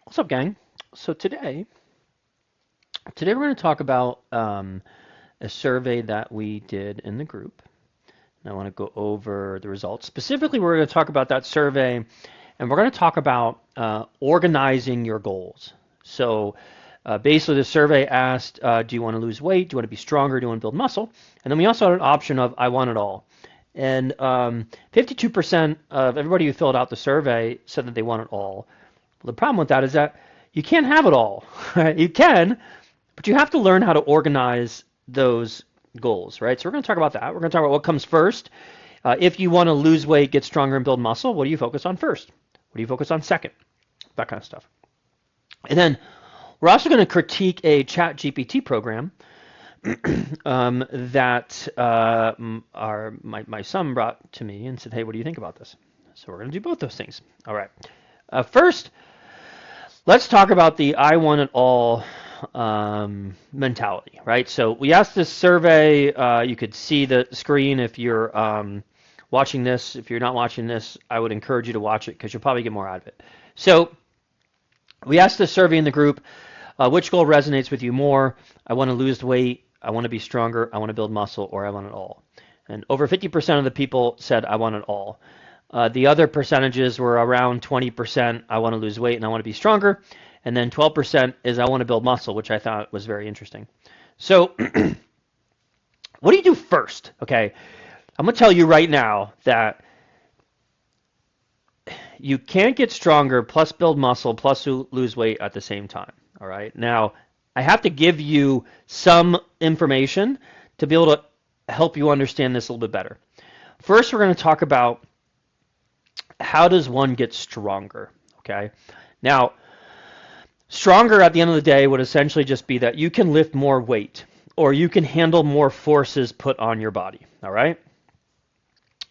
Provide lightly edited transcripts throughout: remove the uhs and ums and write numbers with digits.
What's up, gang? So today we're going to talk about a survey that we did in the group. And I want to go over the results. Specifically, we're going to talk about that survey, and we're going to talk about organizing your goals. So basically, the survey asked, do you want to lose weight? Do you want to be stronger? Do you want to build muscle? And then we also had an option of, I want it all. And 52% of everybody who filled out the survey said that they want it all. Well, the problem with that is that you can't have it all. Right? You can, but you have to learn how to organize those goals, right? So we're going to talk about that. We're going to talk about what comes first. If you want to lose weight, get stronger, and build muscle, what do you focus on first? What do you focus on second? That kind of stuff. And then we're also going to critique a chatgpt program that my son brought to me and said, hey, what do you think about this? So we're going to do both those things. All right. First, let's talk about the I want it all mentality, right? So we asked this survey. You could see the screen if you're watching this. If you're not watching this, I would encourage you to watch it because you'll probably get more out of it. So we asked this survey in the group, which goal resonates with you more? I want to lose weight. I want to be stronger. I want to build muscle, or I want it all. And over 50% of the people said, I want it all. The other percentages were around 20%, I want to lose weight and I want to be stronger. And then 12% is I want to build muscle, which I thought was very interesting. So what do you do first? Okay, I'm going to tell you right now that you can't get stronger plus build muscle plus lose weight at the same time. All right. Now, I have to give you some information to be able to help you understand this a little bit better. First, we're going to talk about how does one get stronger, okay? Now, stronger at the end of the day would essentially just be that you can lift more weight or you can handle more forces put on your body, all right?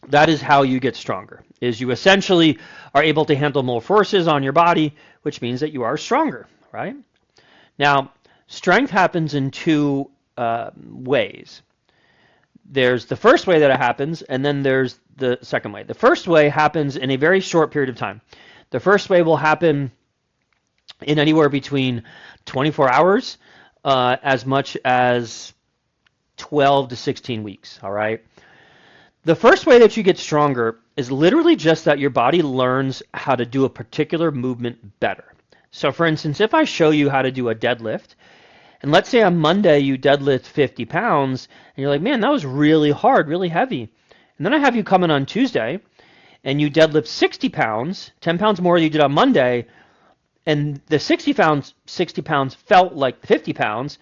That is how you get stronger, is you essentially are able to handle more forces on your body, which means that you are stronger, right? Now, strength happens in two ways. There's the first way that it happens, and then there's the second way. The first way happens in a very short period of time. The first way will happen in anywhere between 24 hours, as much as 12 to 16 weeks, all right? The first way that you get stronger is literally just that your body learns how to do a particular movement better. So for instance, if I show you how to do a deadlift, and let's say on Monday you deadlift 50 pounds, and you're like, man, that was really hard, really heavy. And then I have you come in on Tuesday, and you deadlift 60 pounds, 10 pounds more than you did on Monday, and the 60 pounds felt like 50 pounds.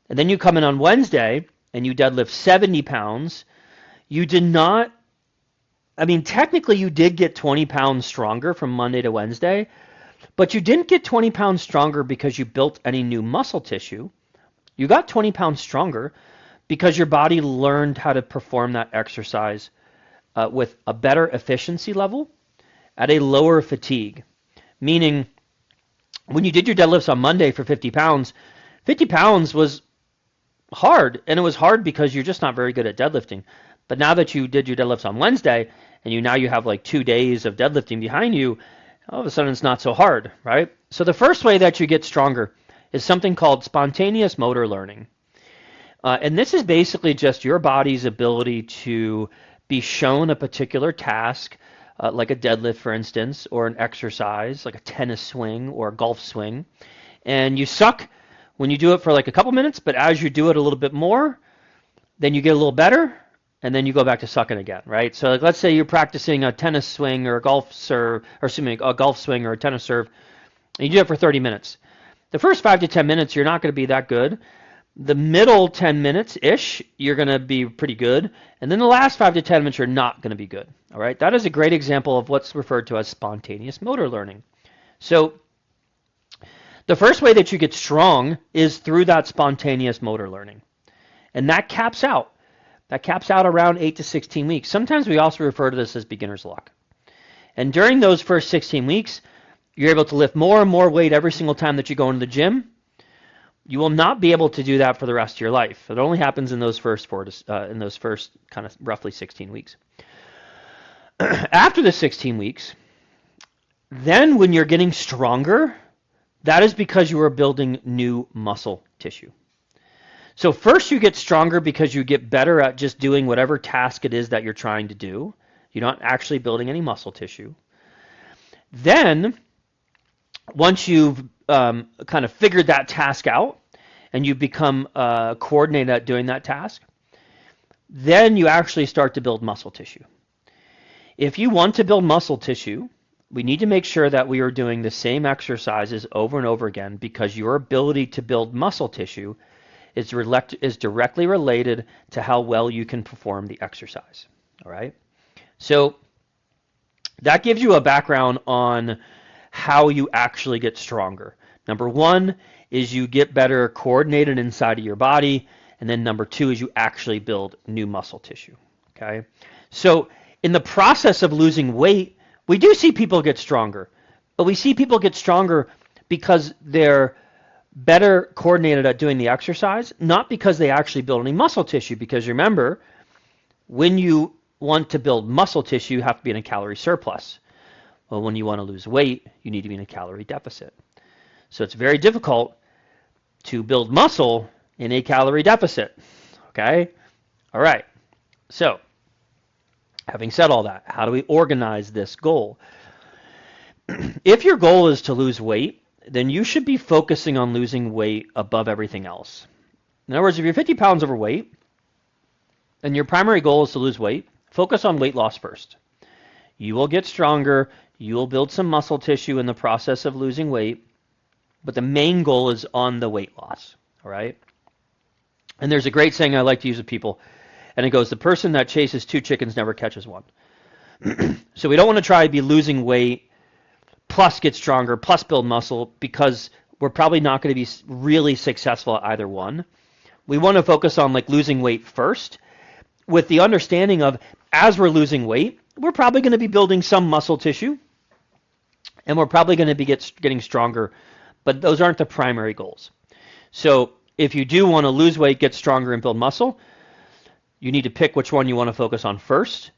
And then you come in on Wednesday, and you deadlift 70 pounds. You did not, I mean, technically you did get 20 pounds stronger from Monday to Wednesday, but you didn't get 20 pounds stronger because you built any new muscle tissue. You got 20 pounds stronger because your body learned how to perform that exercise with a better efficiency level at a lower fatigue. Meaning, when you did your deadlifts on Monday for 50 pounds was hard. And it was hard because you're just not very good at deadlifting. But now that you did your deadlifts on Wednesday, and now you have like 2 days of deadlifting behind you, all of a sudden it's not so hard, right? So the first way that you get stronger is something called spontaneous motor learning. And this is basically just your body's ability to be shown a particular task, like a deadlift, for instance, or an exercise, like a tennis swing or a golf swing. And you suck when you do it for like a couple minutes, but as you do it a little bit more, then you get a little better, and then you go back to sucking again, right? So like, let's say you're practicing a tennis swing or a golf serve, or excuse me, a golf swing or a tennis serve, and you do it for 30 minutes. The first 5 to 10 minutes, you're not going to be that good. The middle 10 minutes-ish, you're going to be pretty good. And then the last 5 to 10 minutes, you're not going to be good. All right? That is a great example of what's referred to as spontaneous motor learning. So the first way that you get strong is through that spontaneous motor learning. And that caps out. That caps out around 8 to 16 weeks. Sometimes we also refer to this as beginner's luck. And during those first 16 weeks, you're able to lift more and more weight every single time that you go into the gym. You will not be able to do that for the rest of your life. It only happens in those first kind of roughly 16 weeks. After the 16 weeks, then when you're getting stronger, That is because you are building new muscle tissue. So first you get stronger because you get better at just doing whatever task it is that you're trying to do. You're not actually building any muscle tissue. Then, once you've kind of figured that task out and you become coordinated at doing that task, then you actually start to build muscle tissue. If you want to build muscle tissue, we need to make sure that we are doing the same exercises over and over again, because your ability to build muscle tissue is directly related to how well you can perform the exercise. All right? So that gives you a background on how you actually get stronger. Number one is you get better coordinated inside of your body, and then number two is you actually build new muscle tissue. Okay? So in the process of losing weight, we do see people get stronger, but we see people get stronger because they're better coordinated at doing the exercise, not because they actually build any muscle tissue. Because remember, when you want to build muscle tissue, you have to be in a calorie surplus. Well, when you want to lose weight, you need to be in a calorie deficit. So it's very difficult to build muscle in a calorie deficit. Okay? All right. So, having said all that, how do we organize this goal? If your goal is to lose weight, then you should be focusing on losing weight above everything else. In other words, if you're 50 pounds overweight and your primary goal is to lose weight, focus on weight loss first. You will get stronger. You will build some muscle tissue in the process of losing weight, but the main goal is on the weight loss. All right? And there's a great saying I like to use with people, and it goes, the person that chases two chickens never catches one. So we don't want to try to be losing weight plus get stronger plus build muscle, because we're probably not going to be really successful at either one. We want to focus on like losing weight first, with the understanding of, as we're losing weight, we're probably going to be building some muscle tissue, and we're probably going to be getting stronger, but those aren't the primary goals. So if you do want to lose weight, get stronger, and build muscle, you need to pick which one you want to focus on first.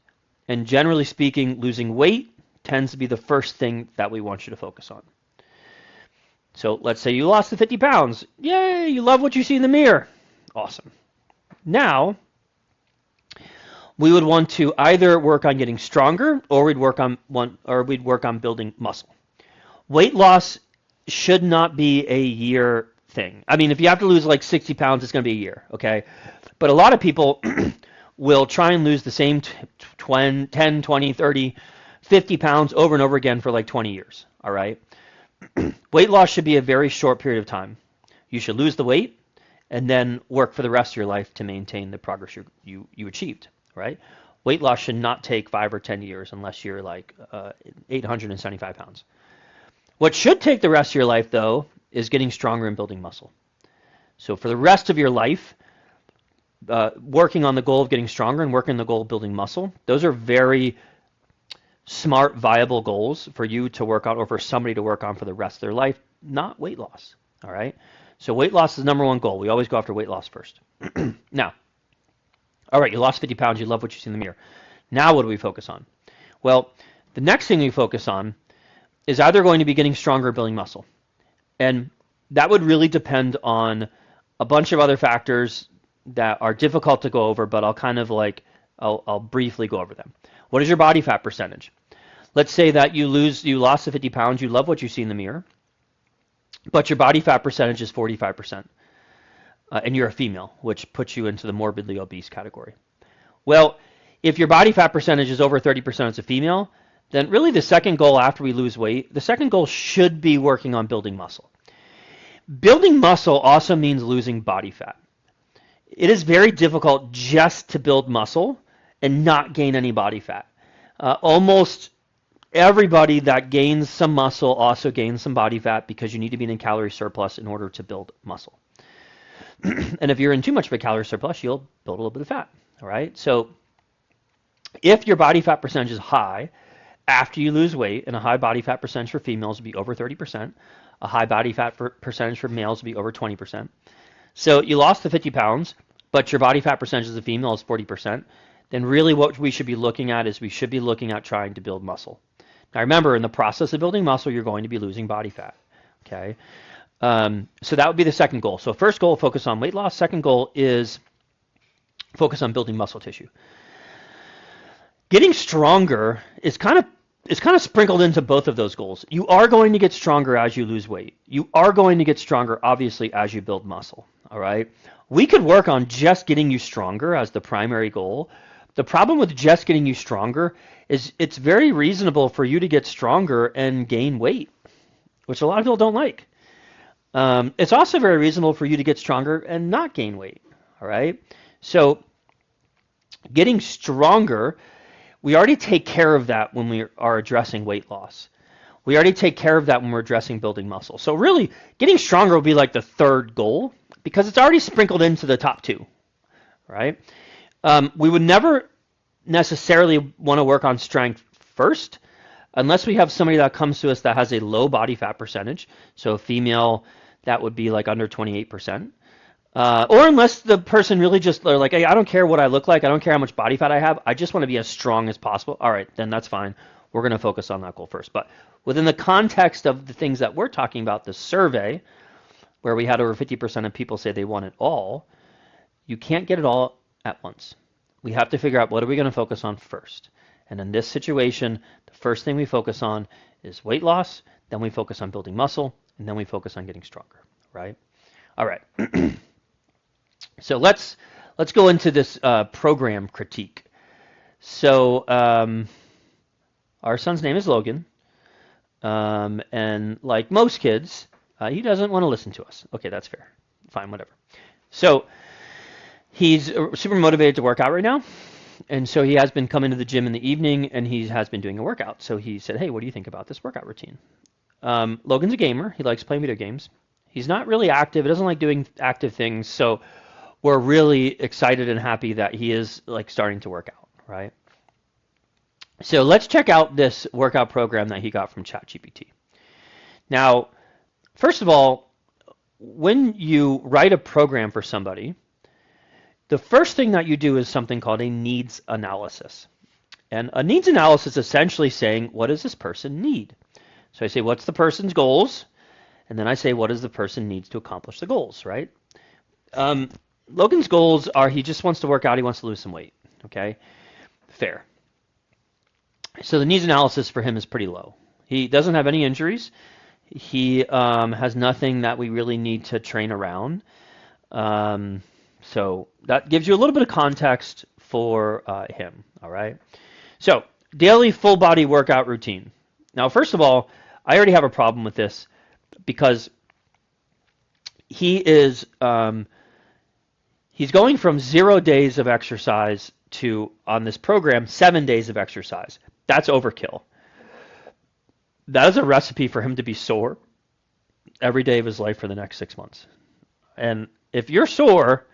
And generally speaking, losing weight tends to be the first thing that we want you to focus on. So let's say you lost the 50 pounds. Yay, you love what you see in the mirror. Awesome. Now, we would want to either work on getting stronger, or we'd work on building muscle. Weight loss should not be a year thing. I mean, if you have to lose like 60 pounds, it's going to be a year, okay? But a lot of people will try and lose the same 10, 20, 30, 50 pounds over and over again for like 20 years, all right? Weight loss should be a very short period of time. You should lose the weight and then work for the rest of your life to maintain the progress you achieved, right? Weight loss should not take 5 or 10 years unless you're like 875 pounds. What should take the rest of your life, though, is getting stronger and building muscle. So for the rest of your life, working on the goal of getting stronger and working on the goal of building muscle, those are very smart, viable goals for you to work on, or for somebody to work on for the rest of their life, not weight loss, all right? So weight loss is the number one goal. We always go after weight loss first. Now, all right, you lost 50 pounds, you love what you see in the mirror. Now what do we focus on? Well, the next thing we focus on is either going to be getting stronger or building muscle. And that would really depend on a bunch of other factors that are difficult to go over, but I'll briefly go over them. What is your body fat percentage? Let's say that you lost the 50 pounds, you love what you see in the mirror, but your body fat percentage is 45%, and you're a female, which puts you into the morbidly obese category. Well, if your body fat percentage is over 30% as a female, then really the second goal after we lose weight, the second goal should be working on building muscle. Building muscle also means losing body fat. It is very difficult just to build muscle and not gain any body fat. Almost everybody that gains some muscle also gains some body fat, because you need to be in a calorie surplus in order to build muscle. And if you're in too much of a calorie surplus, you'll build a little bit of fat. All right. So if your body fat percentage is high after you lose weight, and a high body fat percentage for females would be over 30%, a high body fat percentage for males would be over 20%. So you lost the 50 pounds, but your body fat percentage as a female is 40%. Then really what we should be looking at is we should be looking at trying to build muscle. Now remember, in the process of building muscle, you're going to be losing body fat. Okay. So that would be the second goal. So first goal, focus on weight loss. Second goal is focus on building muscle tissue. Getting stronger is kind of sprinkled into both of those goals. You are going to get stronger as you lose weight. You are going to get stronger, obviously, as you build muscle. All right. We could work on just getting you stronger as the primary goal. The problem with just getting you stronger is it's very reasonable for you to get stronger and gain weight, which a lot of people don't like. It's also very reasonable for you to get stronger and not gain weight. All right. So getting stronger, we already take care of that when we are addressing weight loss. We already take care of that when we're addressing building muscle. So really, getting stronger will be like the third goal because it's already sprinkled into the top two, right? We would never necessarily want to work on strength first unless we have somebody that comes to us that has a low body fat percentage. So a female, that would be like under 28%. Or unless the person really just are like, hey, I don't care what I look like. I don't care how much body fat I have. I just want to be as strong as possible. All right, then that's fine. We're going to focus on that goal first. But within the context of the things that we're talking about, the survey, where we had over 50% of people say they want it all, you can't get it all at once. We have to figure out what are we going to focus on first. And in this situation, the first thing we focus on is weight loss, then we focus on building muscle, and then we focus on getting stronger, right? All right. So let's go into this program critique. So our son's name is Logan, and like most kids, he doesn't want to listen to us. Okay, that's fair. Fine, whatever. So he's super motivated to work out right now, and so he has been coming to the gym in the evening, and he has been doing a workout. So he said, hey, what do you think about this workout routine? Logan's a gamer. He likes playing video games. He's not really active. He doesn't like doing active things, so we're really excited and happy that he is like starting to work out, right? So let's check out this workout program that he got from ChatGPT. Now, first of all, when you write a program for somebody, the first thing that you do is something called a needs analysis. And a needs analysis is essentially saying, what does this person need? So I say, what's the person's goals? And then I say, what does the person needs to accomplish the goals, right? Logan's goals are he just wants to work out, he wants to lose some weight, okay? Fair. So the needs analysis for him is pretty low. He doesn't have any injuries. He has nothing that we really need to train around. So that gives you a little bit of context for him, all right? So daily full body workout routine. Now, first of all, I already have a problem with this because he is he's going from 0 days of exercise to, on this program, 7 days of exercise. That's overkill. That is a recipe for him to be sore every day of his life for the next 6 months. And if you're sore,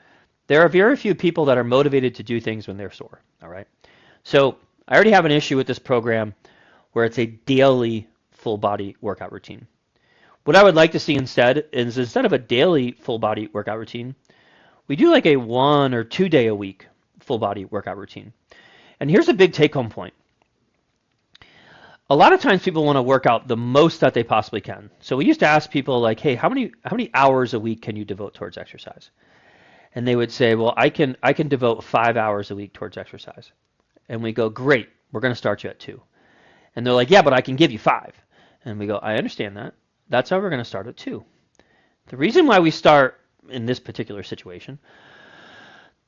there are very few people that are motivated to do things when they're sore, all right? So I already have an issue with this program where it's a daily full body workout routine. What I would like to see instead is instead of a daily full body workout routine, we do like a 1 or 2 day a week full body workout routine. And here's a big take home point. A lot of times people want to work out the most that they possibly can. So we used to ask people like, hey, how many hours a week can you devote towards exercise? And they would say, well, I can devote 5 hours a week towards exercise. And we go, great, we're going to start you at 2. And they're like, yeah, but I can give you 5. And we go, I understand that. That's how we're going to start at 2. The reason why we start in this particular situation,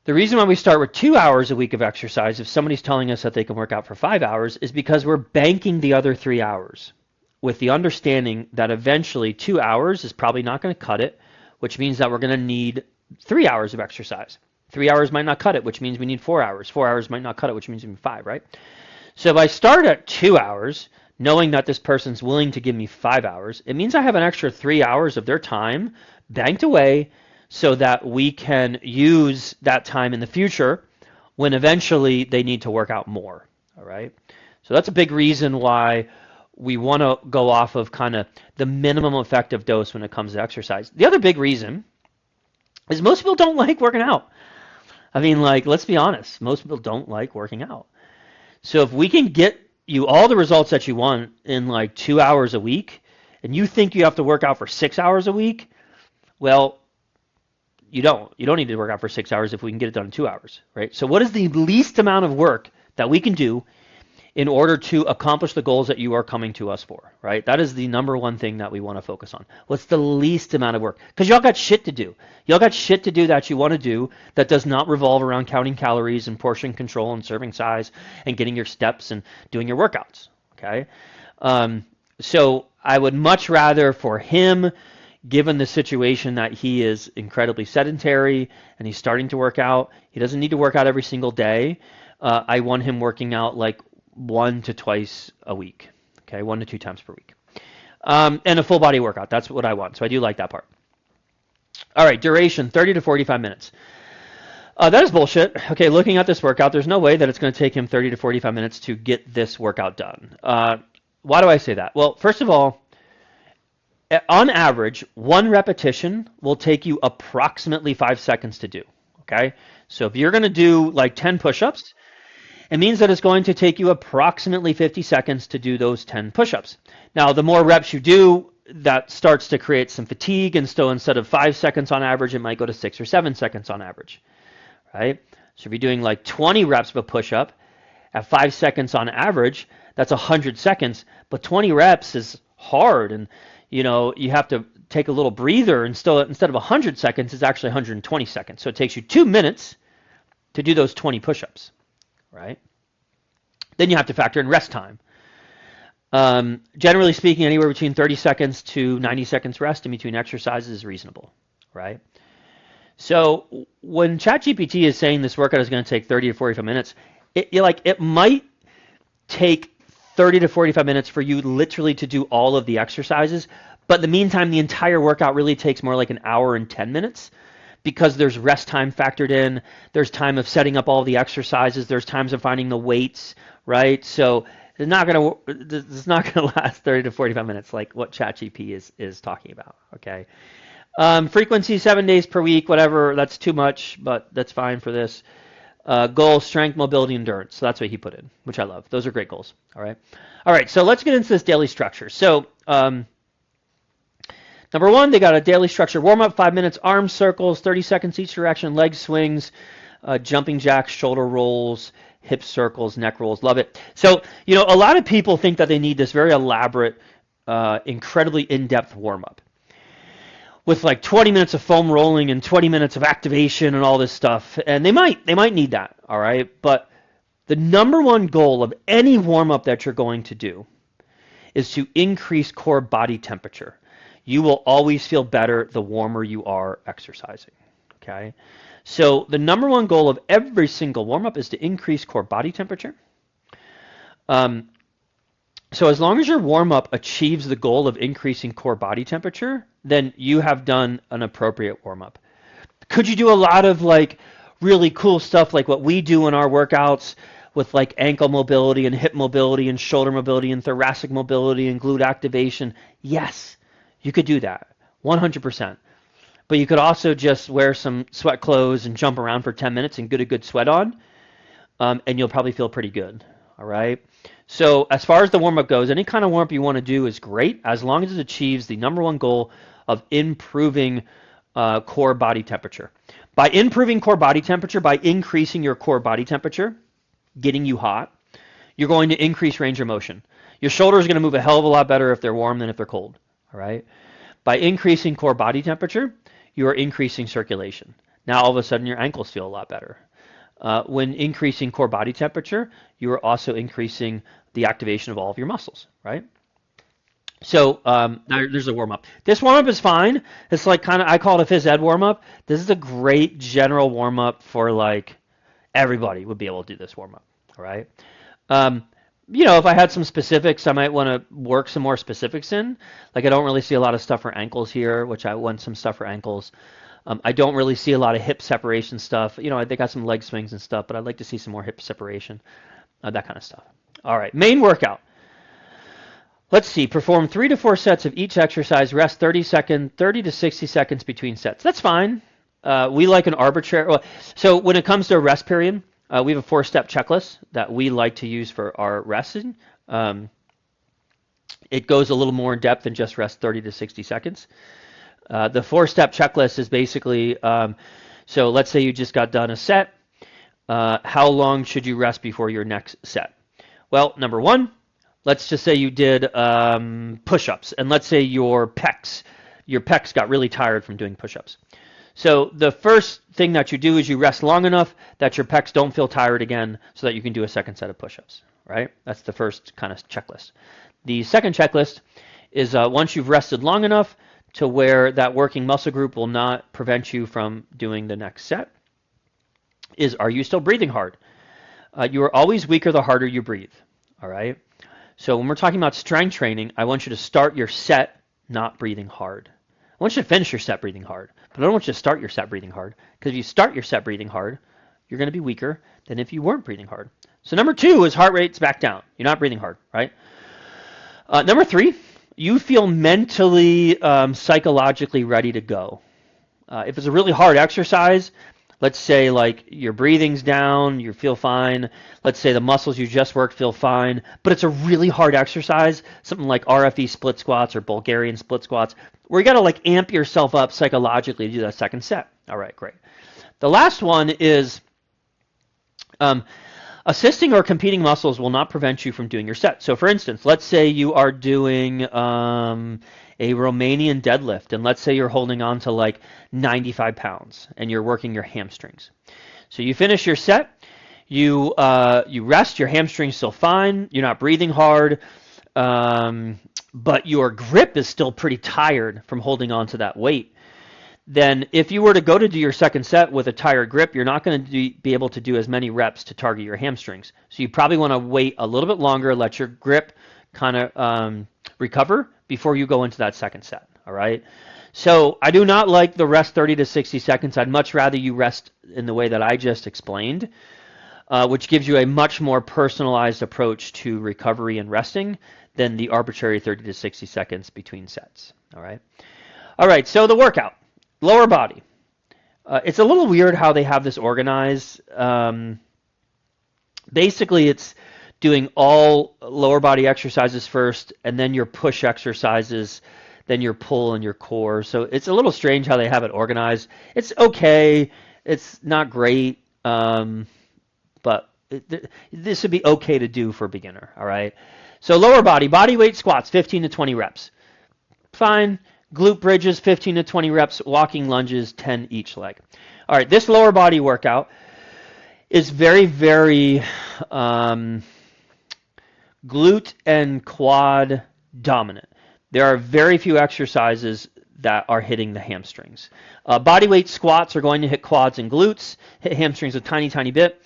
the reason why we start with 2 hours a week of exercise, if somebody's telling us that they can work out for 5 hours, is because we're banking the other 3 hours with the understanding that eventually 2 hours is probably not going to cut it, which means that we're going to need 3 hours of exercise. 3 hours might not cut it, which means we need 4 hours. 4 hours might not cut it, which means we need 5, right? So if I start at 2 hours, knowing that this person's willing to give me 5 hours, it means I have an extra 3 hours of their time banked away so that we can use that time in the future when eventually they need to work out more, all right? So that's a big reason why we want to go off of kind of the minimum effective dose when it comes to exercise. The other big reason is most people don't like working out. I mean, like, let's be honest, most people don't like working out. So if we can get you all the results that you want in like 2 hours a week, and you think you have to work out for 6 hours a week, well, you don't. You don't need to work out for 6 hours if we can get it done in 2 hours, right? So what is the least amount of work that we can do in order to accomplish the goals that you are coming to us for, right? That is the number one thing that we want to focus on. What's the least amount of work? Because y'all got shit to do. Y'all got shit to do that you want to do that does not revolve around counting calories and portion control and serving size and getting your steps and doing your workouts, okay? So I would much rather for him, given the situation that he is incredibly sedentary and he's starting to work out, he doesn't need to work out every single day. I want him working out like 1 to twice a week, okay, 1 to 2 times per week, and a full body workout. That's what I want. So I do like that part. All right, duration 30 to 45 minutes. That is bullshit. Okay, looking at this workout, there's no way that it's going to take him 30 to 45 minutes to get this workout done. Why do I say that? Well, first of all, on average, 1 repetition will take you approximately 5 seconds to do. Okay, so if you're going to do like 10 push-ups, it means that it's going to take you approximately 50 seconds to do those 10 push-ups. Now, the more reps you do, that starts to create some fatigue, and so instead of 5 seconds on average, it might go to 6 or 7 seconds on average, right? So if you're doing like 20 reps of a push-up at 5 seconds on average, that's 100 seconds, but 20 reps is hard, and you have to take a little breather, and still, instead of 100 seconds, it's actually 120 seconds. So it takes you 2 minutes to do those 20 push-ups. Right? Then you have to factor in rest time. Generally speaking, anywhere between 30 seconds to 90 seconds rest in between exercises is reasonable, right? So when ChatGPT is saying this workout is going to take 30 to 45 minutes, it might take 30 to 45 minutes for you literally to do all of the exercises, but in the meantime, the entire workout really takes more like an hour and 10 minutes. Because there's rest time factored in, there's time of setting up all the exercises, there's times of finding the weights, right? So it's not gonna last 30 to 45 minutes like what ChatGPT is talking about. Okay, frequency 7 days per week, whatever. That's too much, but that's fine for this. Goal: strength, mobility, endurance. So that's what he put in, which I love. Those are great goals. All right. So let's get into this daily structure. So. Number 1, they got a daily structure warm-up, 5 minutes, arm circles, 30 seconds each direction, leg swings, jumping jacks, shoulder rolls, hip circles, neck rolls. Love it. So, a lot of people think that they need this very elaborate, incredibly in-depth warm-up with like 20 minutes of foam rolling and 20 minutes of activation and all this stuff. And they might need that, all right? But the number one goal of any warm-up that you're going to do is to increase core body temperature. You will always feel better the warmer you are exercising, okay? So the number one goal of every single warm-up is to increase core body temperature. So as long as your warm-up achieves the goal of increasing core body temperature, then you have done an appropriate warm-up. Could you do a lot of like really cool stuff like what we do in our workouts with like ankle mobility and hip mobility and shoulder mobility and thoracic mobility and glute activation? Yes. You could do that, 100%. But you could also just wear some sweat clothes and jump around for 10 minutes and get a good sweat on, and you'll probably feel pretty good, all right? So as far as the warm-up goes, any kind of warm-up you want to do is great as long as it achieves the number one goal of improving core body temperature. By improving core body temperature, by increasing your core body temperature, getting you hot, you're going to increase range of motion. Your shoulders are going to move a hell of a lot better if they're warm than if they're cold. All right. By increasing core body temperature, you are increasing circulation. Now, all of a sudden, your ankles feel a lot better. When increasing core body temperature, you are also increasing the activation of all of your muscles, right? So there's a warm-up. This warm-up is fine. It's like I call it a phys ed warm-up. This is a great general warm-up for like everybody would be able to do this warm-up, all right? If I had some specifics, I might want to work some more specifics in. Like I don't really see a lot of stuff for ankles here, which I want some stuff for ankles. I don't really see a lot of hip separation stuff. They got some leg swings and stuff, but I'd like to see some more hip separation, that kind of stuff. All right, main workout. Let's see, perform 3 to 4 sets of each exercise, rest 30 to 60 seconds between sets. That's fine. We like an arbitrary, so when it comes to a rest period, we have a 4-step checklist that we like to use for our resting. It goes a little more in depth than just rest 30 to 60 seconds. The 4-step checklist is basically, so let's say you just got done a set. How long should you rest before your next set? Well, number one, let's just say you did push-ups, and let's say your pecs got really tired from doing push-ups. So the first thing that you do is you rest long enough that your pecs don't feel tired again so that you can do a second set of push-ups, right? That's the first kind of checklist. The second checklist is once you've rested long enough to where that working muscle group will not prevent you from doing the next set, is are you still breathing hard? You are always weaker the harder you breathe, all right? So when we're talking about strength training, I want you to start your set not breathing hard. I want you to finish your set breathing hard, but I don't want you to start your set breathing hard, because if you start your set breathing hard, you're going to be weaker than if you weren't breathing hard. So number two is heart rate's back down. You're not breathing hard, right? Number three, you feel mentally, psychologically ready to go. If it's a really hard exercise, let's say like your breathing's down, you feel fine. Let's say the muscles you just worked feel fine, but it's a really hard exercise, something like RFE split squats or Bulgarian split squats, where you got to like amp yourself up psychologically to do that second set. All right, great. The last one is assisting or competing muscles will not prevent you from doing your set. So for instance, let's say you are doing a Romanian deadlift, and let's say you're holding on to like 95 pounds and you're working your hamstrings. So you finish your set, you rest, your hamstrings still fine, you're not breathing hard, but your grip is still pretty tired from holding on to that weight. Then if you were to go to do your second set with a tired grip, you're not going to be able to do as many reps to target your hamstrings. So you probably want to wait a little bit longer, let your grip kind of recover before you go into that second set, all right? So I do not like the rest 30 to 60 seconds. I'd much rather you rest in the way that I just explained, which gives you a much more personalized approach to recovery and resting than the arbitrary 30 to 60 seconds between sets, all right? All right, so the workout. Lower body. It's a little weird how they have this organized. Basically, it's doing all lower body exercises first, and then your push exercises, then your pull and your core. So it's a little strange how they have it organized. It's okay. It's not great, but this would be okay to do for a beginner, all right? So lower body weight squats, 15 to 20 reps. Fine. Glute bridges, 15 to 20 reps. Walking lunges, 10 each leg. All right, this lower body workout is very, very glute and quad dominant. There are very few exercises that are hitting the hamstrings. Bodyweight squats are going to hit quads and glutes, hit hamstrings a tiny, tiny bit.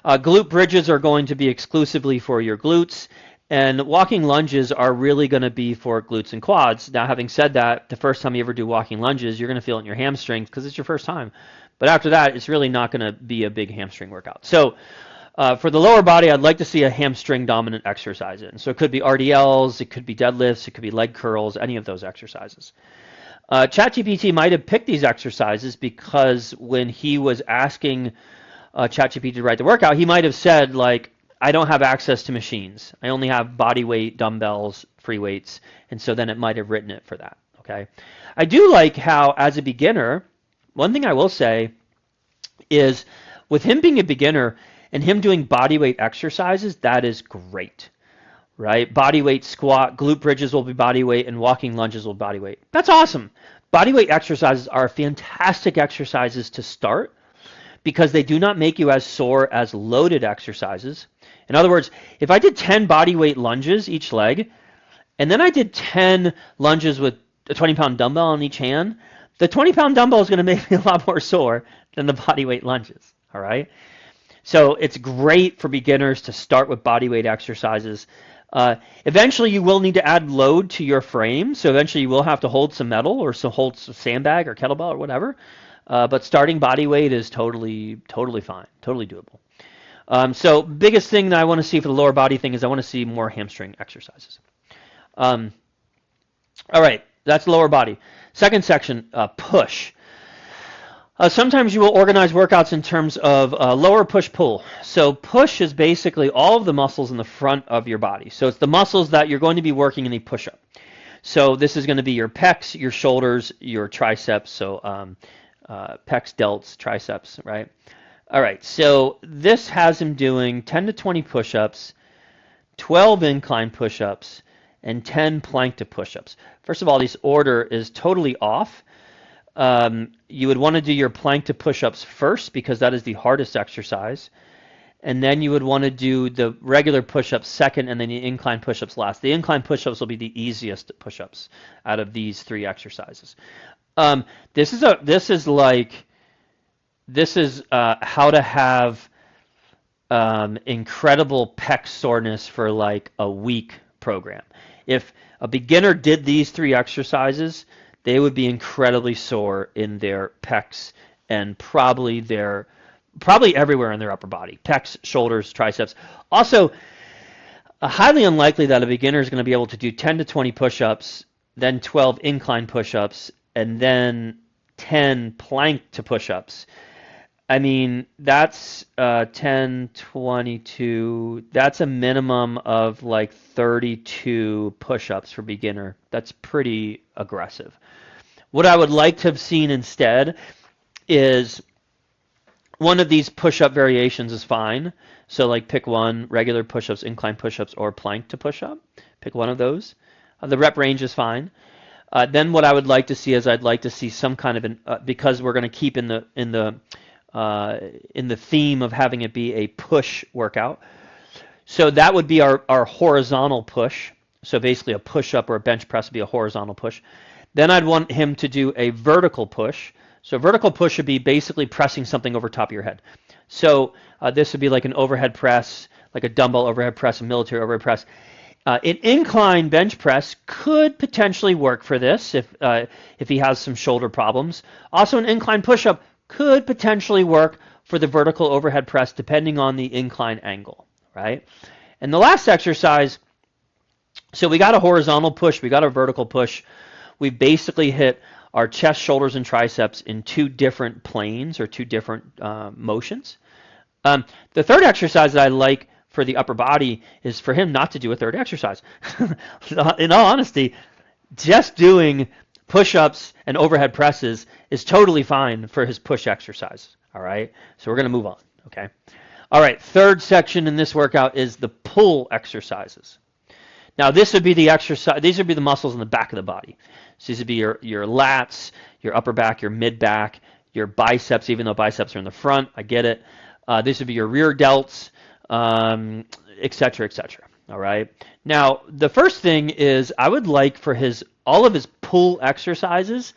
Glute bridges are going to be exclusively for your glutes. And walking lunges are really going to be for glutes and quads. Now, having said that, the first time you ever do walking lunges, you're going to feel it in your hamstrings because it's your first time. But after that, it's really not going to be a big hamstring workout. So for the lower body, I'd like to see a hamstring dominant exercise in. So it could be RDLs, it could be deadlifts, it could be leg curls, any of those exercises. ChatGPT might have picked these exercises because when he was asking ChatGPT to write the workout, he might have said, like, I don't have access to machines. I only have body weight, dumbbells, free weights, and so then it might have written it for that, okay? I do like how, as a beginner, one thing I will say is with him being a beginner and him doing body weight exercises, that is great, right? Body weight squat, glute bridges will be body weight, and walking lunges will be body weight. That's awesome. Body weight exercises are fantastic exercises to start because they do not make you as sore as loaded exercises. In other words, if I did 10 body weight lunges each leg, and then I did 10 lunges with a 20-pound dumbbell on each hand, the 20-pound dumbbell is going to make me a lot more sore than the body weight lunges, all right? So it's great for beginners to start with body weight exercises. Eventually, you will need to add load to your frame, so eventually you will have to hold some metal or hold some sandbag or kettlebell or whatever, but starting body weight is totally fine, totally doable. So biggest thing that I want to see for the lower body thing is I want to see more hamstring exercises. All right, that's lower body. Second section, push. Sometimes you will organize workouts in terms of lower push-pull. So push is basically all of the muscles in the front of your body. So it's the muscles that you're going to be working in a push-up. So this is going to be your pecs, your shoulders, your triceps. So pecs, delts, triceps, right? All right, so this has him doing 10 to 20 push-ups, 12 incline push-ups, and 10 plank to push-ups. First of all, this order is totally off. You would want to do your plank to push-ups first because that is the hardest exercise. And then you would want to do the regular push-ups second and then the incline push-ups last. The incline push-ups will be the easiest push-ups out of these three exercises. This is how to have incredible pec soreness for like a week program. If a beginner did these three exercises, they would be incredibly sore in their pecs and probably everywhere in their upper body. Pecs, shoulders, triceps. Also, highly unlikely that a beginner is going to be able to do 10 to 20 push-ups, then 12 incline push-ups, and then 10 plank to push-ups. I mean, that's 10, 22, that's a minimum of like 32 push-ups for beginner. That's pretty aggressive. What I would like to have seen instead is one of these push-up variations is fine. So like pick one, regular push-ups, incline push-ups, or plank to push-up. Pick one of those. The rep range is fine. Then what I would like to see is I'd like to see some kind of because we're going to keep in the theme of having it be a push workout. So that would be our horizontal push. So basically a push-up or a bench press would be a horizontal push. Then I'd want him to do a vertical push. So vertical push would be basically pressing something over top of your head. So this would be like an overhead press, like a dumbbell overhead press, a military overhead press. An incline bench press could potentially work for this if he has some shoulder problems. Also, an incline push-up could potentially work for the vertical overhead press depending on the incline angle, right? And the last exercise, so we got a horizontal push, we got a vertical push. We basically hit our chest, shoulders, and triceps in two different planes or two different motions. The third exercise that I like for the upper body is for him not to do a third exercise. In all honesty, just doing push-ups and overhead presses is totally fine for his push exercise. All right, so we're going to move on. Okay. All right, third section in this workout is the pull exercises. Now this would be the exercise. These would be the muscles in the back of the body. So these would be your lats, your upper back, your mid back, your biceps. Even though biceps are in the front, I get it. This would be your rear delts, et cetera, et cetera. All right. Now the first thing is I would like for all of his pull exercises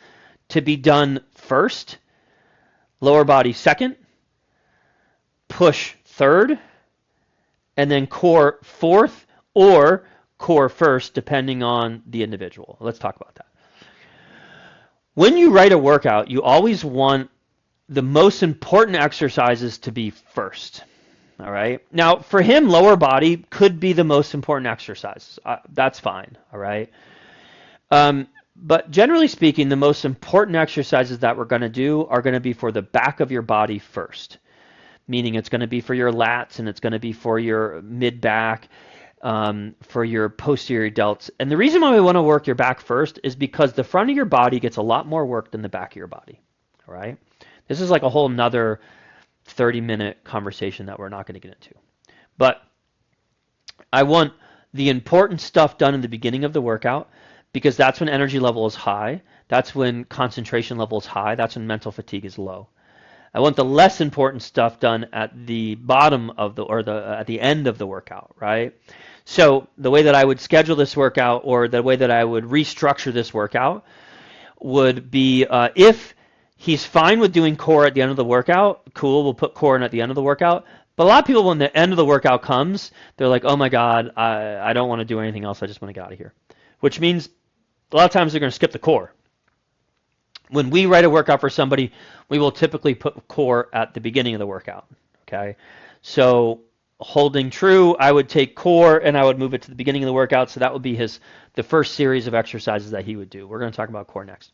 to be done first, lower body second, push third, and then core fourth or core first, depending on the individual. Let's talk about that. When you write a workout, you always want the most important exercises to be first. All right. Now, for him, lower body could be the most important exercise. That's fine. All right. But generally speaking, the most important exercises that we're going to do are going to be for the back of your body first, meaning it's going to be for your lats and it's going to be for your mid back, for your posterior delts. And the reason why we want to work your back first is because the front of your body gets a lot more work than the back of your body. All right. This is like a whole nother 30-minute conversation that we're not going to get into. But I want the important stuff done in the beginning of the workout because that's when energy level is high. That's when concentration level is high. That's when mental fatigue is low. I want the less important stuff done at the bottom of at the end of the workout, right? So the way that I would schedule this workout or the way that I would restructure this workout would be if he's fine with doing core at the end of the workout, cool, we'll put core in at the end of the workout. But a lot of people, when the end of the workout comes, they're like, oh my God, I don't want to do anything else. I just want to get out of here. Which means a lot of times they're going to skip the core. When we write a workout for somebody, we will typically put core at the beginning of the workout. Okay, so holding true, I would take core and I would move it to the beginning of the workout. So that would be the first series of exercises that he would do. We're going to talk about core next.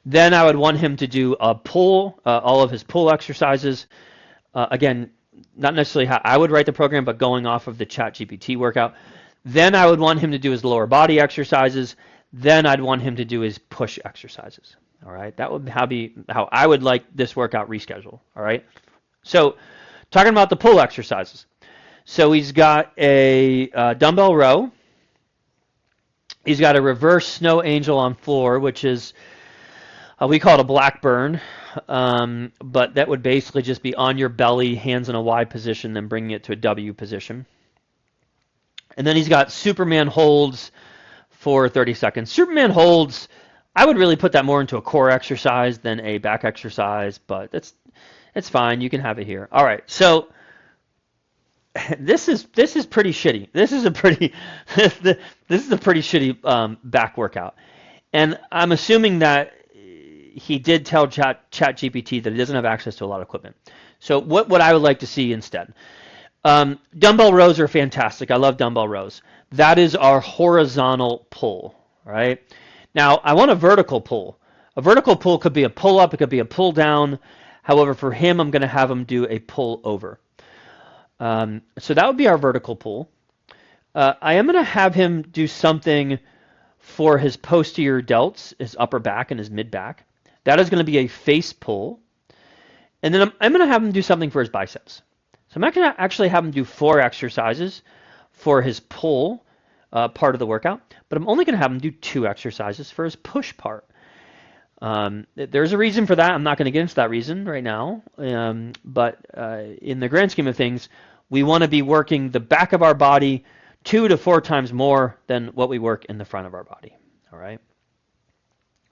Then I would want him to do a pull, all of his pull exercises. Again, not necessarily how I would write the program, but going off of the ChatGPT workout. Then I would want him to do his lower body exercises. Then I'd want him to do his push exercises. All right, that would be how I would like this workout reschedule. All right, so talking about the pull exercises. So he's got a dumbbell row. He's got a reverse snow angel on floor, which is, we call it a black burn, but that would basically just be on your belly, hands in a Y position, then bringing it to a W position. And then he's got Superman holds for 30 seconds. Superman holds, I would really put that more into a core exercise than a back exercise, but it's fine. You can have it here. All right, so this is pretty shitty. This is a pretty shitty back workout, and I'm assuming that he did tell ChatGPT that he doesn't have access to a lot of equipment. So what I would like to see instead, dumbbell rows are fantastic. I love dumbbell rows. That is our horizontal pull, right? Now I want a vertical pull. A vertical pull could be a pull up, it could be a pull down. However, for him, I'm going to have him do a pull over. So that would be our vertical pull. I am going to have him do something for his posterior delts, his upper back and his mid back. That is going to be a face pull. And then I'm going to have him do something for his biceps. So I'm not going to actually have him do 4 exercises for his pull part of the workout, but I'm only going to have him do 2 exercises for his push part. There's a reason for that. I'm not going to get into that reason right now, but in the grand scheme of things, we want to be working the back of our body 2 to 4 times more than what we work in the front of our body. All right.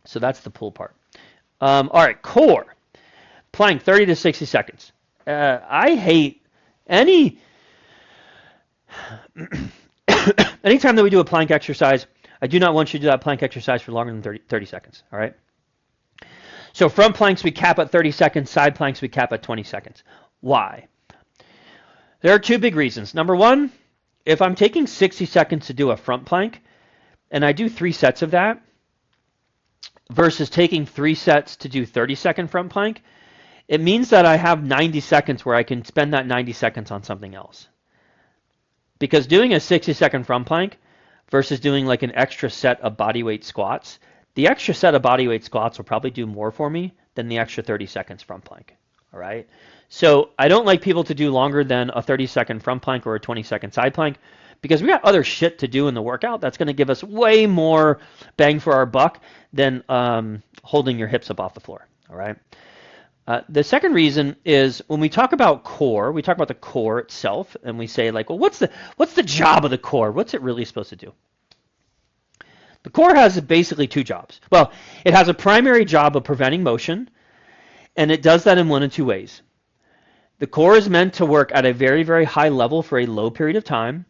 So that's the pull part. All right, core. Plank 30 to 60 seconds. I hate any anytime that we do a plank exercise, I do not want you to do that plank exercise for longer than 30 seconds. All right. So front planks we cap at 30 seconds, side planks we cap at 20 seconds. Why? There are 2 big reasons. Number 1, if I'm taking 60 seconds to do a front plank, and I do 3 sets of that, versus taking 3 sets to do 30-second front plank, it means that I have 90 seconds where I can spend that 90 seconds on something else. Because doing a 60-second front plank versus doing like an extra set of bodyweight squats, the extra set of bodyweight squats will probably do more for me than the extra 30 seconds front plank. All right. So I don't like people to do longer than a 30-second front plank or a 20-second side plank because we got other shit to do in the workout that's going to give us way more bang for our buck than holding your hips up off the floor. All right. The second reason is when we talk about core, we talk about the core itself, and we say like, well, what's the job of the core? What's it really supposed to do? The core has basically 2 jobs. Well, it has a primary job of preventing motion, and it does that in 1 of 2 ways. The core is meant to work at a very, very high level for a low period of time,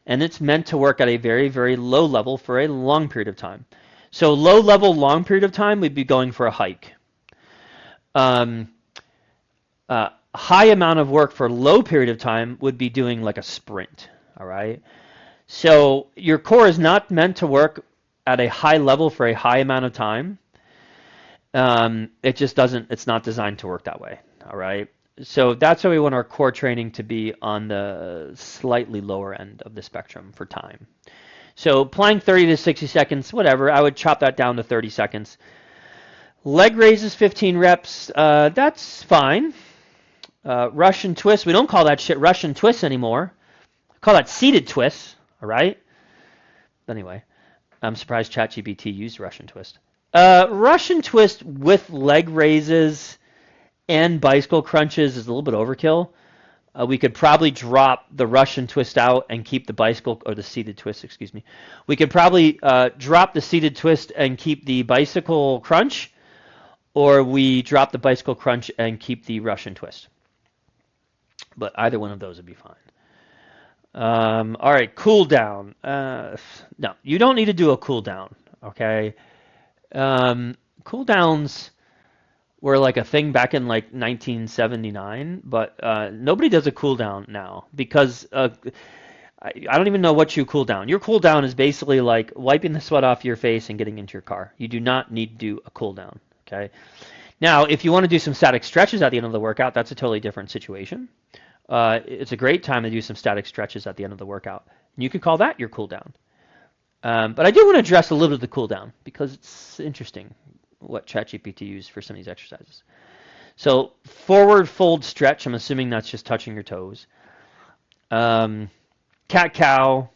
and it's meant to work at a very, very low level for a long period of time. So low level, long period of time, we'd be going for a hike. High amount of work for low period of time would be doing like a sprint. All right. So your core is not meant to work at a high level for a high amount of time. It just doesn't, it's not designed to work that way. All right. So that's why we want our core training to be on the slightly lower end of the spectrum for time. So plank 30 to 60 seconds, whatever. I would chop that down to 30 seconds. Leg raises 15 reps. That's fine. Russian twist. We don't call that shit Russian twist anymore. We call that seated twists. All right. Anyway, I'm surprised ChatGPT used Russian twist. Russian twist with leg raises and bicycle crunches is a little bit overkill. We could probably drop the Russian twist out and keep the bicycle, or the seated twist, excuse me. We could probably drop the seated twist and keep the bicycle crunch, or we drop the bicycle crunch and keep the Russian twist. But either one of those would be fine. All right, cool down. No, you don't need to do a cool down, okay? Cool downs were like a thing back in like 1979, but nobody does a cool down now because I don't even know what you cool down. Your cool down is basically like wiping the sweat off your face and getting into your car. You do not need to do a cool down, Okay. Now, if you want to do some static stretches at the end of the workout, that's a totally different situation. It's a great time to do some static stretches at the end of the workout. And you could call that your cool down. But I do want to address a little bit of the cool down because it's interesting what ChatGPT used for some of these exercises. So forward fold stretch, I'm assuming that's just touching your toes. Cat cow,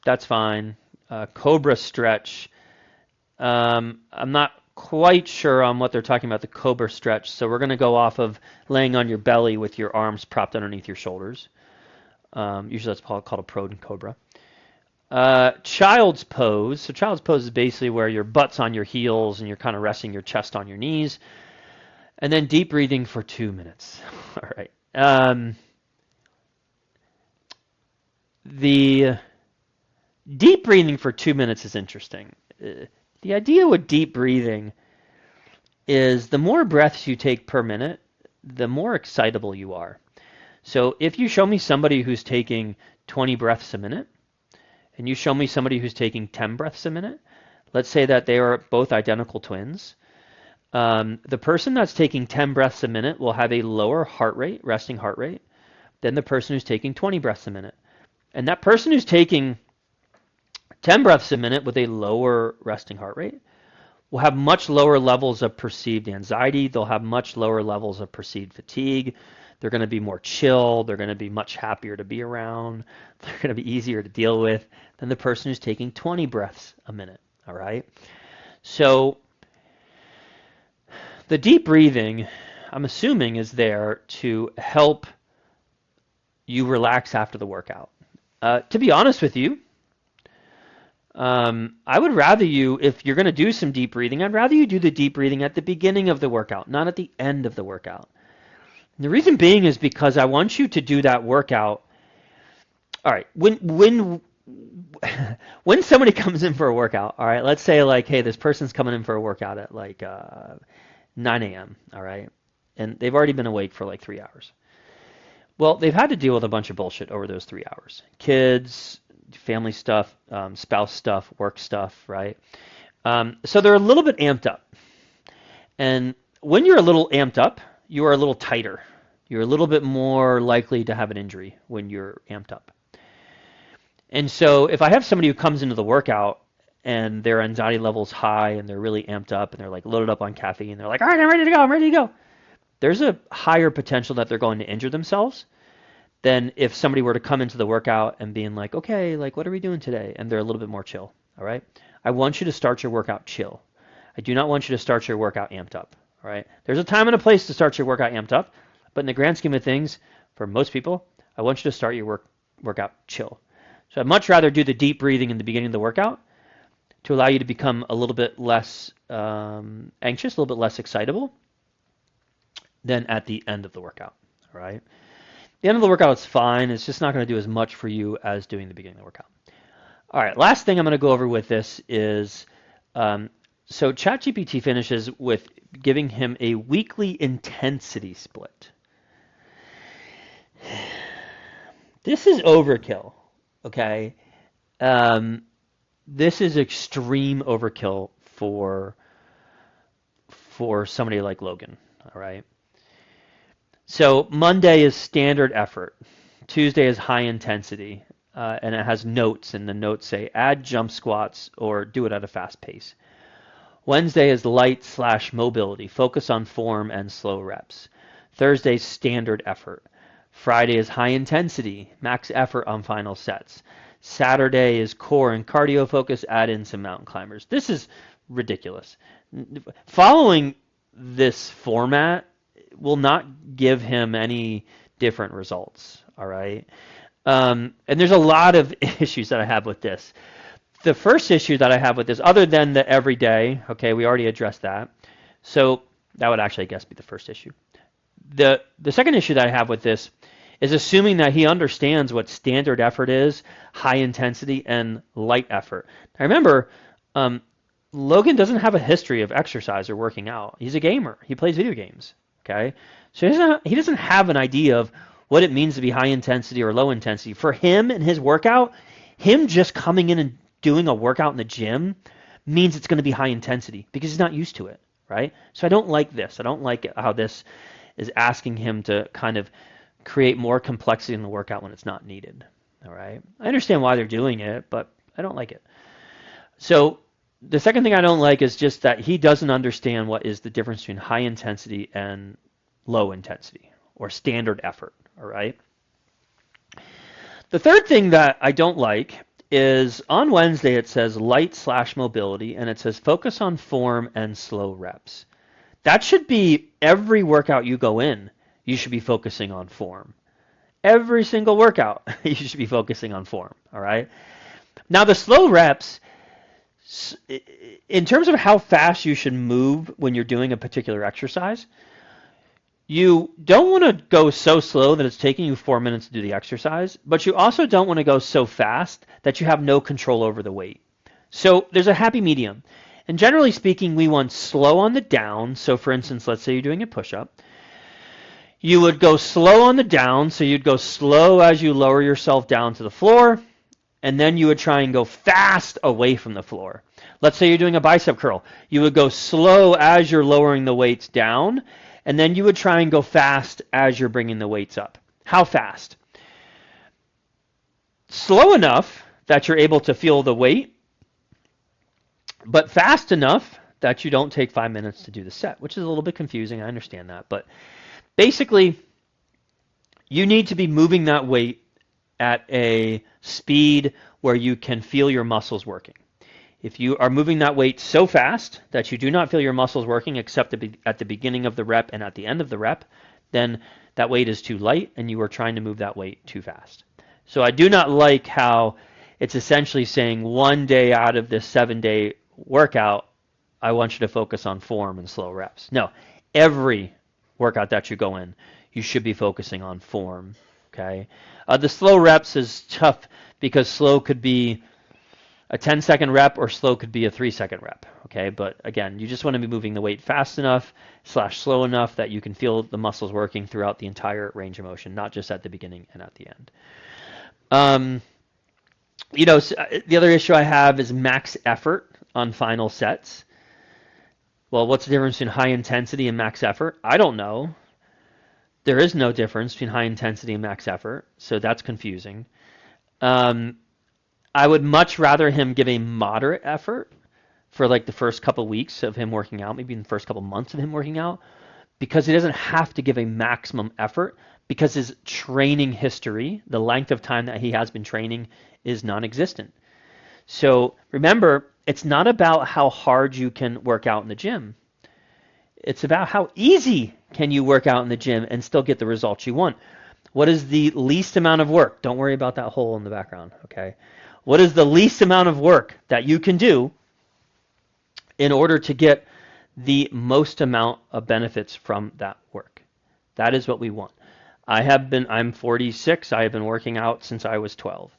that's fine. Cobra stretch. I'm not quite sure on what they're talking about, the cobra stretch. So we're going to go off of laying on your belly with your arms propped underneath your shoulders. Usually that's called a prone cobra. Child's pose. So child's pose is basically where your butt's on your heels and you're kind of resting your chest on your knees. And then deep breathing for 2 minutes. All right. The deep breathing for 2 minutes is interesting. The idea with deep breathing is the more breaths you take per minute, the more excitable you are. So if you show me somebody who's taking 20 breaths a minute, and you show me somebody who's taking 10 breaths a minute, let's say that they are both identical twins, the person that's taking 10 breaths a minute will have a lower heart rate, resting heart rate, than the person who's taking 20 breaths a minute. And that person who's taking 10 breaths a minute with a lower resting heart rate will have much lower levels of perceived anxiety. They'll have much lower levels of perceived fatigue. They're going to be more chill. They're going to be much happier to be around. They're going to be easier to deal with than the person who's taking 20 breaths a minute. All right. So the deep breathing, I'm assuming, is there to help you relax after the workout. To be honest with you, I would rather you, if you're going to do some deep breathing, I'd rather you do the deep breathing at the beginning of the workout, not at the end of the workout. And the reason being is because I want you to do that workout. All right, when somebody comes in for a workout, all right, let's say like, hey, this person's coming in for a workout at like 9 a.m., all right, and they've already been awake for like 3 hours. Well, they've had to deal with a bunch of bullshit over those 3 hours. Kids, family stuff, spouse stuff, work stuff, right? So they're a little bit amped up. And when you're a little amped up, you are a little tighter. You're a little bit more likely to have an injury when you're amped up. And so if I have somebody who comes into the workout and their anxiety level's high and they're really amped up and they're like loaded up on caffeine and they're like, all right, I'm ready to go. There's a higher potential that they're going to injure themselves than if somebody were to come into the workout and being like, okay, like, what are we doing today? And they're a little bit more chill, all right? I want you to start your workout chill. I do not want you to start your workout amped up, all right? There's a time and a place to start your workout amped up, but in the grand scheme of things, for most people, I want you to start your workout chill. So I'd much rather do the deep breathing in the beginning of the workout to allow you to become a little bit less anxious, a little bit less excitable than at the end of the workout, all right? The end of the workout is fine. It's just not going to do as much for you as doing the beginning of the workout. All right, last thing I'm going to go over with this is, so ChatGPT finishes with giving him a weekly intensity split. This is overkill, okay? This is extreme overkill for somebody like Logan, all right? So Monday is standard effort. Tuesday is high intensity, and it has notes, and the notes say add jump squats or do it at a fast pace. Wednesday is light/mobility. Focus on form and slow reps. Thursday, standard effort. Friday is high intensity. Max effort on final sets. Saturday is core and cardio focus. Add in some mountain climbers. This is ridiculous. Following this format will not give him any different results, all right? And there's a lot of issues that I have with this. The first issue that I have with this, other than the everyday, okay, we already addressed that. So that would actually, I guess, be the first issue. The second issue that I have with this is assuming that he understands what standard effort is, high intensity, and light effort. Now remember, Logan doesn't have a history of exercise or working out. He's a gamer. He plays video games. Okay, so he doesn't have an idea of what it means to be high intensity or low intensity. For him and his workout, him just coming in and doing a workout in the gym means it's going to be high intensity because he's not used to it. right? So I don't like this. I don't like how this is asking him to kind of create more complexity in the workout when it's not needed. All right. I understand why they're doing it, but I don't like it. So the second thing I don't like is just that he doesn't understand what is the difference between high intensity and low intensity or standard effort. All right. The third thing that I don't like is on Wednesday it says light/mobility and it says focus on form and slow reps. That should be every workout you go in, you should be focusing on form. Every single workout, you should be focusing on form, all right? Now the slow reps, in terms of how fast you should move when you're doing a particular exercise, you don't want to go so slow that it's taking you 4 minutes to do the exercise, but you also don't want to go so fast that you have no control over the weight. So there's a happy medium. And generally speaking, we want slow on the down. So for instance, let's say you're doing a push-up. You would go slow on the down, so you'd go slow as you lower yourself down to the floor, and then you would try and go fast away from the floor. Let's say you're doing a bicep curl. You would go slow as you're lowering the weights down, and then you would try and go fast as you're bringing the weights up. How fast? Slow enough that you're able to feel the weight, but fast enough that you don't take 5 minutes to do the set, which is a little bit confusing. I understand that. But basically, you need to be moving that weight at a speed where you can feel your muscles working. If you are moving that weight so fast that you do not feel your muscles working except at the beginning of the rep and at the end of the rep, then that weight is too light and you are trying to move that weight too fast. So I do not like how it's essentially saying 1 day out of this 7-day workout, I want you to focus on form and slow reps. No, every workout that you go in, you should be focusing on form. Okay. The slow reps is tough because slow could be a 10-second rep or slow could be a 3-second rep. Okay. But again, you just want to be moving the weight fast enough / slow enough that you can feel the muscles working throughout the entire range of motion, not just at the beginning and at the end. The other issue I have is max effort on final sets. Well, what's the difference between high intensity and max effort? I don't know. There is no difference between high intensity and max effort, so that's confusing. I would much rather him give a moderate effort for like the first couple weeks of him working out, maybe in the first couple months of him working out, because he doesn't have to give a maximum effort because his training history, the length of time that he has been training, is non-existent. So remember, it's not about how hard you can work out in the gym. It's about how easy can you work out in the gym and still get the results you want. What is the least amount of work? Don't worry about that hole in the background, okay? What is the least amount of work that you can do in order to get the most amount of benefits from that work? That is what we want. I'm 46. I have been working out since I was 12.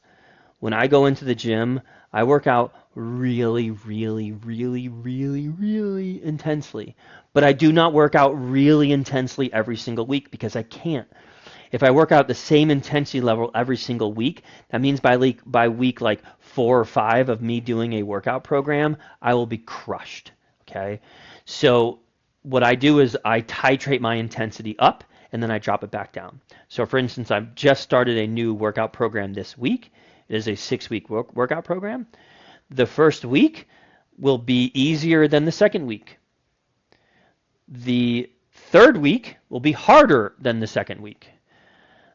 When I go into the gym, I work out really, really, really, really, really intensely. But I do not work out really intensely every single week because I can't. If I work out the same intensity level every single week, that means by week like 4 or 5 of me doing a workout program, I will be crushed. Okay? So what I do is I titrate my intensity up and then I drop it back down. So for instance, I've just started a new workout program this week. It is a 6-week workout program. The first week will be easier than the second week. The third week will be harder than the second week.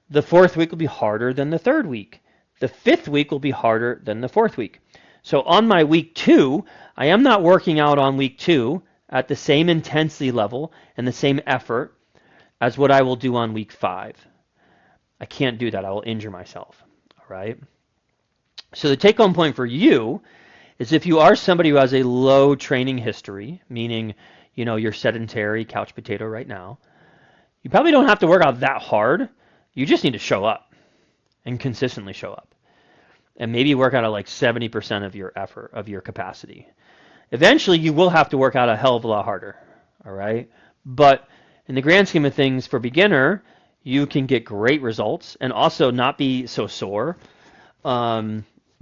The fourth week will be harder than the third week. The fifth week will be harder than the fourth week. So on my week 2, I am not working out on week 2 at the same intensity level and the same effort as what I will do on week 5. I can't do that. I will injure myself. All right. So the take-home point for you is if you are somebody who has a low training history, meaning, you're sedentary, couch potato right now, you probably don't have to work out that hard. You just need to show up and consistently show up. And maybe work out at like 70% of your effort, of your capacity. Eventually, you will have to work out a hell of a lot harder, all right? But in the grand scheme of things, for beginner, you can get great results and also not be so sore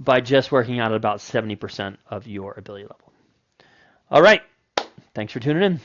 by just working out at about 70% of your ability level. All right. Thanks for tuning in.